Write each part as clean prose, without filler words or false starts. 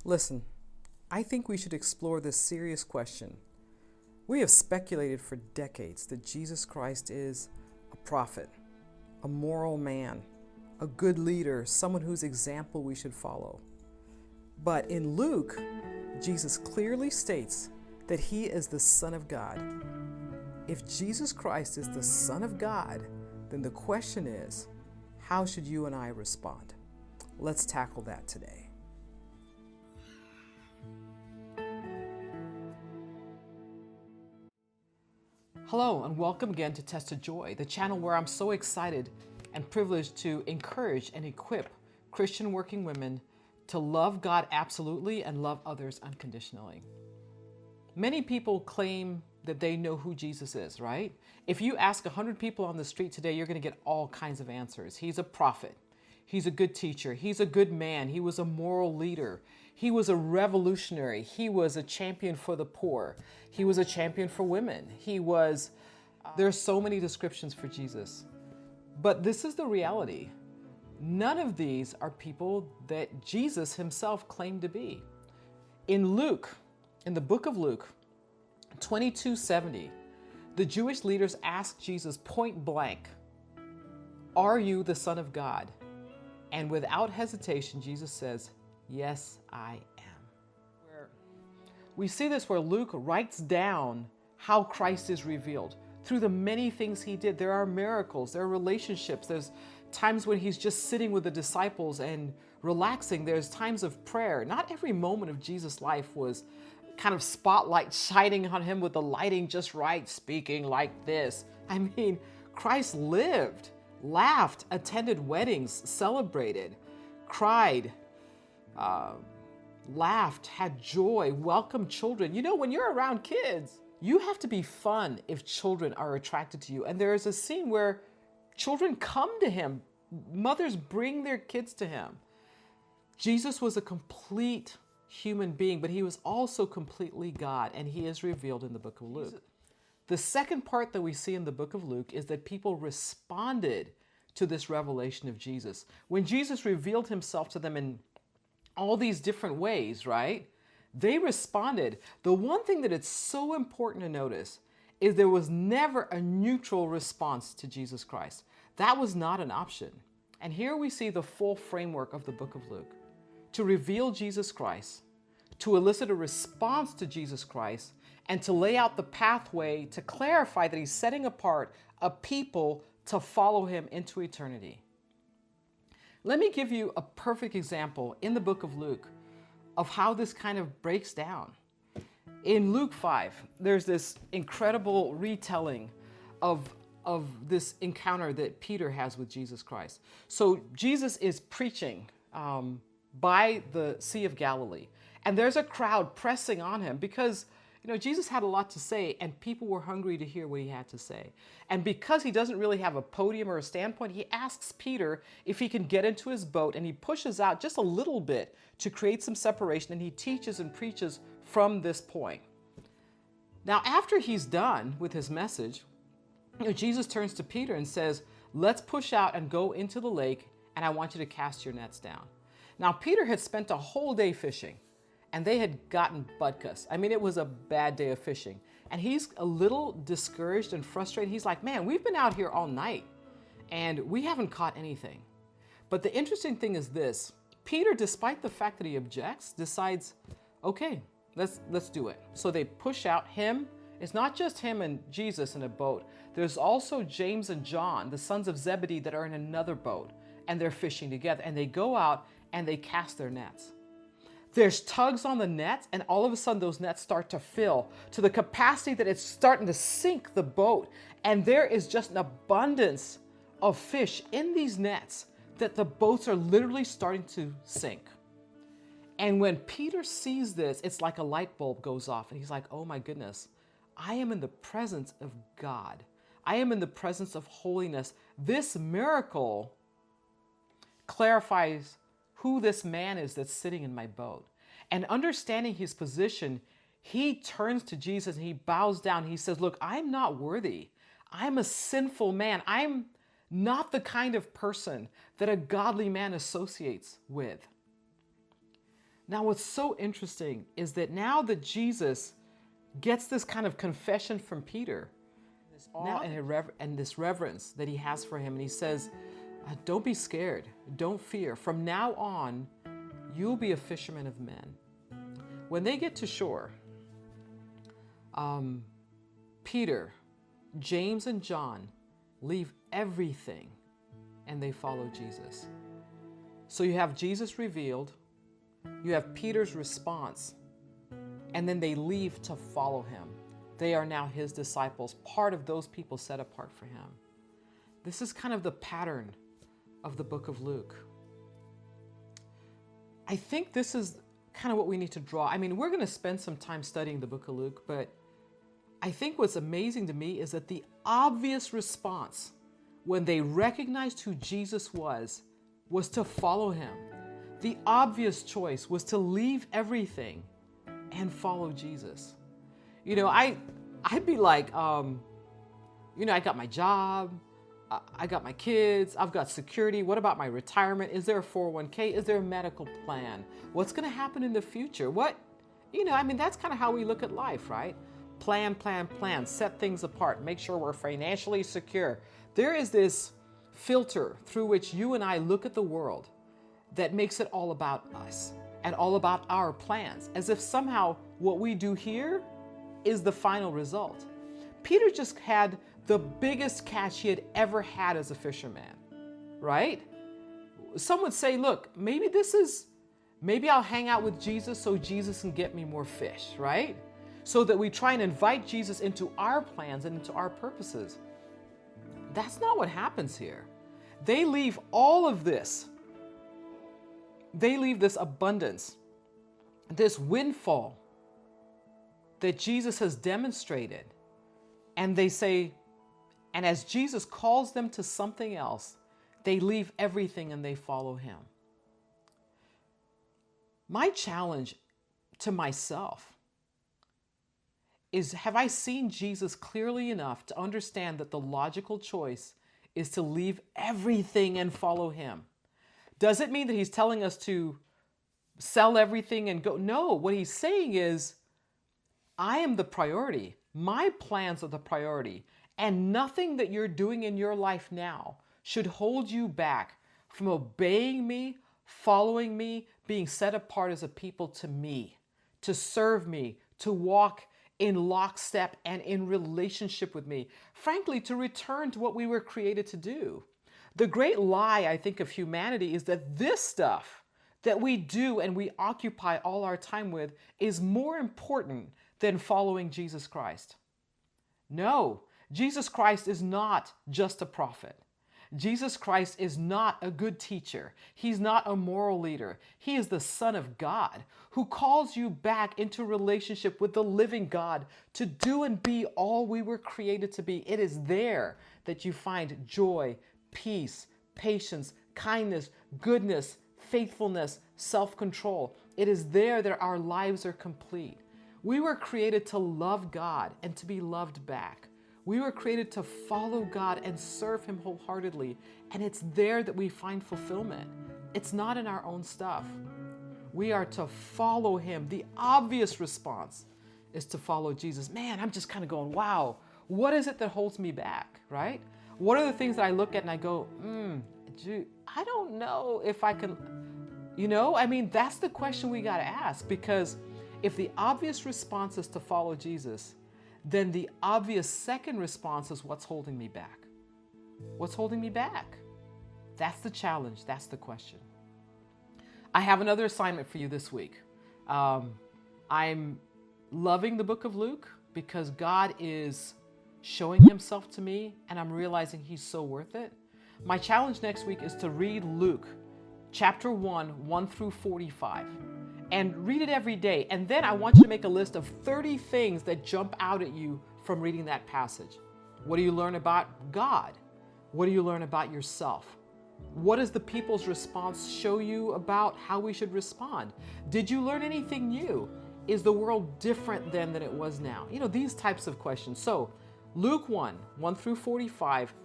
Listen, I think we should explore this serious question. We have speculated for decades that Jesus Christ is a prophet, a moral man, a good leader, someone whose example we should follow. But in Luke, Jesus clearly states that he is the Son of God. If Jesus Christ is the Son of God, then the question is, how should you and I respond? Let's tackle that today. Hello, and welcome again to Test of Joy, the channel where I'm so excited and privileged to encourage and equip Christian working women to love God absolutely and love others unconditionally. Many people claim that they know who Jesus is, right? If you ask 100 people on the street today, you're going to get all kinds of answers. He's a prophet. He's a good teacher. He's a good man. He was a moral leader. He was a revolutionary. He was a champion for the poor. He was a champion for women. There's so many descriptions for Jesus. But this is the reality. None of these are people that Jesus himself claimed to be. In Luke, in the book of Luke, 22:70, the Jewish leaders asked Jesus point blank, "Are you the Son of God?" And without hesitation, Jesus says, "Yes, I am." We see this where Luke writes down how Christ is revealed through the many things he did. There are miracles, there are relationships, there's times when he's just sitting with the disciples and relaxing. There's times of prayer. Not every moment of Jesus' life was kind of spotlight shining on him with the lighting just right, speaking like this. I mean, Christ lived, laughed, attended weddings, celebrated, cried, laughed, had joy, welcomed children. You know, when you're around kids, you have to be fun if children are attracted to you. And there is a scene where children come to him. Mothers bring their kids to him. Jesus was a complete human being, but he was also completely God, and he is revealed in the book of Luke. The second part that we see in the book of Luke is that people responded to this revelation of Jesus. When Jesus revealed himself to them in all these different ways, right? They responded. The one thing that it's so important to notice is there was never a neutral response to Jesus Christ. That was not an option. And here we see the full framework of the book of Luke. To reveal Jesus Christ, to elicit a response to Jesus Christ, and to lay out the pathway to clarify that he's setting apart a people to follow him into eternity. Let me give you a perfect example in the book of Luke of how this kind of breaks down. In Luke 5, there's this incredible retelling of this encounter that Peter has with Jesus Christ. So Jesus is preaching by the Sea of Galilee, and there's a crowd pressing on him because Jesus had a lot to say, and people were hungry to hear what he had to say. And because he doesn't really have a podium or a standpoint, he asks Peter if he can get into his boat, and he pushes out just a little bit to create some separation, and he teaches and preaches from this point. Now, after he's done with his message, Jesus turns to Peter and says, "Let's push out and go into the lake, and I want you to cast your nets down." Now, Peter had spent a whole day fishing, and they had gotten butkus. I mean, it was a bad day of fishing. And he's a little discouraged and frustrated. He's like, "Man, we've been out here all night, and we haven't caught anything." But the interesting thing is this. Peter, despite the fact that he objects, decides, okay, let's do it. So they push out him. It's not just him and Jesus in a boat. There's also James and John, the sons of Zebedee, that are in another boat, and they're fishing together. And they go out and they cast their nets. There's tugs on the nets, and all of a sudden those nets start to fill to the capacity that it's starting to sink the boat. And there is just an abundance of fish in these nets that the boats are literally starting to sink. And when Peter sees this, it's like a light bulb goes off, and he's like, "Oh my goodness, I am in the presence of God. I am in the presence of holiness." This miracle clarifies who this man is that's sitting in my boat. And understanding his position, he turns to Jesus and he bows down. He says, "Look, I'm not worthy. I'm a sinful man. I'm not the kind of person that a godly man associates with." Now, what's so interesting is that now that Jesus gets this kind of confession from Peter, this awe and this reverence that he has for him, and he says, don't be scared, don't fear. From now on, you'll be a fisherman of men. When they get to shore, Peter, James, and John leave everything and they follow Jesus. So you have Jesus revealed, you have Peter's response, and then they leave to follow him. They are now his disciples, part of those people set apart for him. This is kind of the pattern of the book of Luke. I think this is kind of what we need to draw. I mean, we're going to spend some time studying the book of Luke, but I think what's amazing to me is that the obvious response when they recognized who Jesus was to follow him. The obvious choice was to leave everything and follow Jesus. You know, I'd be like, you know, I got my job, I got my kids, I've got security. What about my retirement? Is there a 401k? Is there a medical plan? What's going to happen in the future? You know, I mean, that's kind of how we look at life, right? Plan, plan, plan, set things apart, make sure we're financially secure. There is this filter through which you and I look at the world that makes it all about us and all about our plans, as if somehow what we do here is the final result. Peter just had the biggest catch he had ever had as a fisherman, right? Some would say, look, maybe I'll hang out with Jesus so Jesus can get me more fish, right? So that we try and invite Jesus into our plans and into our purposes. That's not what happens here. They leave all of this. They leave this abundance, this windfall that Jesus has demonstrated. And they say, and as Jesus calls them to something else, they leave everything and they follow him. My challenge to myself is, have I seen Jesus clearly enough to understand that the logical choice is to leave everything and follow him? Does it mean that he's telling us to sell everything and go? No, what he's saying is, I am the priority. My plans are the priority. And nothing that you're doing in your life now should hold you back from obeying me, following me, being set apart as a people to me, to serve me, to walk in lockstep and in relationship with me. Frankly, to return to what we were created to do. The great lie, I think, of humanity is that this stuff that we do and we occupy all our time with is more important than following Jesus Christ. No, Jesus Christ is not just a prophet. Jesus Christ is not a good teacher. He's not a moral leader. He is the Son of God who calls you back into relationship with the living God to do and be all we were created to be. It is there that you find joy, peace, patience, kindness, goodness, faithfulness, self-control. It is there that our lives are complete. We were created to love God and to be loved back. We were created to follow God and serve him wholeheartedly. And it's there that we find fulfillment. It's not in our own stuff. We are to follow him. The obvious response is to follow Jesus. Man, I'm just kind of going, wow, what is it that holds me back, right? What are the things that I look at and I go, I don't know if I can, I mean, that's the question we got to ask, because if the obvious response is to follow Jesus, then the obvious second response is, what's holding me back? What's holding me back? That's the challenge. That's the question. I have another assignment for you this week. I'm loving the book of Luke because God is showing himself to me and I'm realizing he's so worth it. My challenge next week is to read Luke chapter 1 through 45. And read it every day. And then I want you to make a list of 30 things that jump out at you from reading that passage. What do you learn about God? What do you learn about yourself? What does the people's response show you about how we should respond? Did you learn anything new? Is the world different than it was now? These types of questions. So Luke 1 through 45,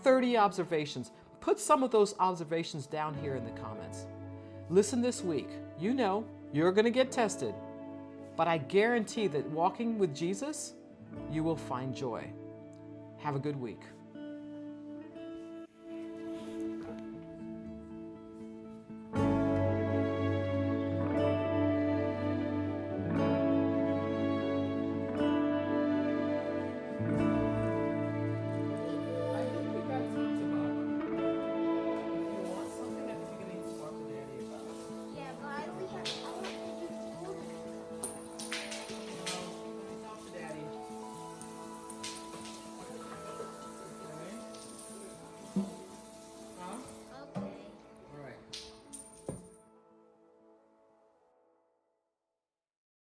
30 observations. Put some of those observations down here in the comments. Listen this week. You're going to get tested. But I guarantee that walking with Jesus, you will find joy. Have a good week.